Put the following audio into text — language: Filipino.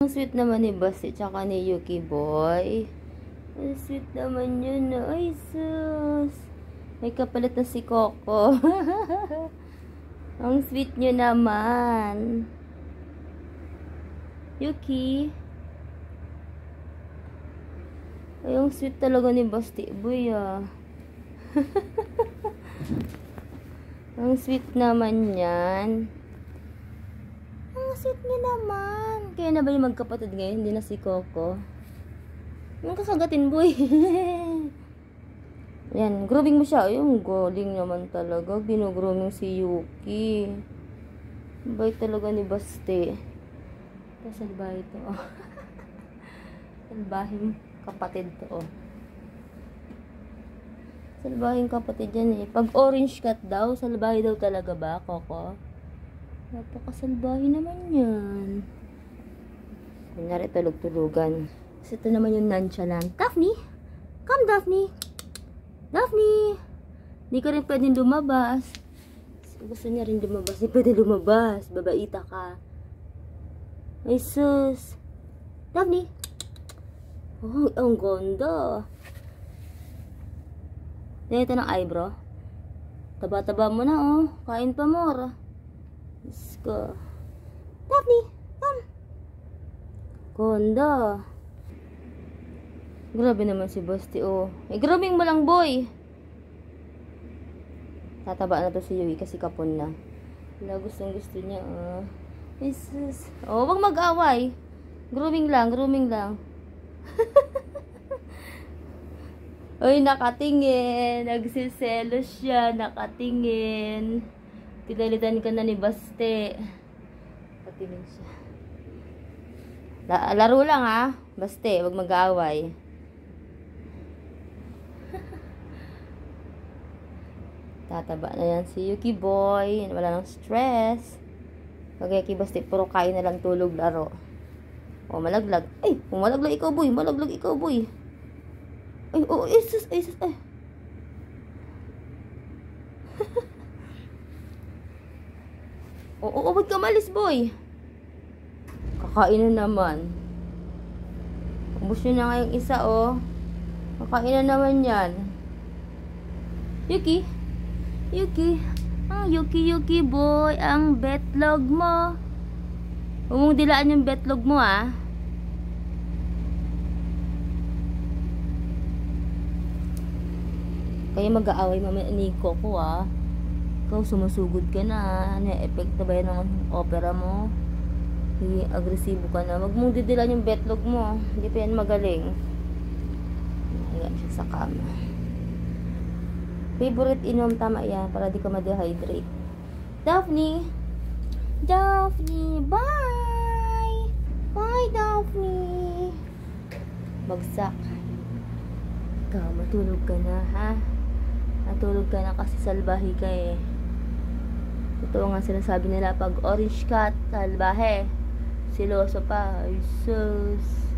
Ang sweet naman ni Basti tsaka ni Yuki Boy. Ang sweet naman yun. Ay, sus. May kapalit na si Coco. Ang sweet nyo naman. Yuki. Ay, ang sweet talaga ni Basti Boy, ah. Ang sweet naman yan. Ang sweet niya naman. Kaya na ba yung magkapatid ngayon? Hindi na si Coco. Ang kakagatin, boy. Yan, grooming mo siya. Yung galing naman talaga. Ginugrooming si Yuki. Bait talaga ni Basti. Salbahe ito, oh. Salbahing kapatid to, oh. Salbahing kapatid yan, eh. Pag orange cat daw, salbahe daw talaga ba, Coco? Napakasalbahe naman yan. Kunyari tulog-tulugan. Kasi ito naman yung nonchalant. Daphne! Come, Daphne! Daphne! Hindi ka rin pwedeng lumabas. Gusto niya rin lumabas. Hindi pwede lumabas. Babaita ka. Ay, sus! Daphne! Oh, ang ganda! Ito ng eyebrow. Taba-taba mo na, oh. Kain pa more. Let's go. Daphne, come. Ganda. Grabe naman si Basti, oh. Eh, grooming mo lang, boy. Tataba na to si Yui kasi kapon na. Wala, gustong-gusto niya, oh. Jesus. Oh, wag mag-away. Grooming lang, grooming lang. Uy, nakatingin. Nagsiselos siya. Nakatingin. Pinalitan ka na ni Basti. Nakatingin siya. Laro lang, ha? Basti, wag mag-aaway. Tataba na yan si Yuki Boy. Wala nang stress. Kagaya kay Basti, puro kain na lang, tulog, laro. O, malaglag. Ay, malaglag ikaw, boy. Malaglag ikaw, boy. Ay, oh, isus, ay. Oo, ba't ka malis, boy? Kakain na naman. Ubus nyo na nga yung isa, oh. Kakain na naman yan. Yuki? Yuki? Ah, Yuki, boy. Ang betlog mo. Huwag mong dilaan yung betlog mo, ah. Kaya mag-aaway mamaya ni Coco, ah. Ikaw sumusugod ka na. Na-epekto ba yan ng opera mo? Agresibo ka na. Wag mong didilan yung betlog mo. Hindi pa yan magaling. Ayan siya sa kama. Favorite inom, tama yan. Para di ka ma-dehydrate. Daphne! Daphne! Bye! Bye, Daphne! Bagsak. Ikaw, matulog ka na, ha? Natulog ka na kasi salbahe ka, eh. Totoo nga sinasabi nila, pag orange cat, salbahe. Siloso pa. Ay, sus.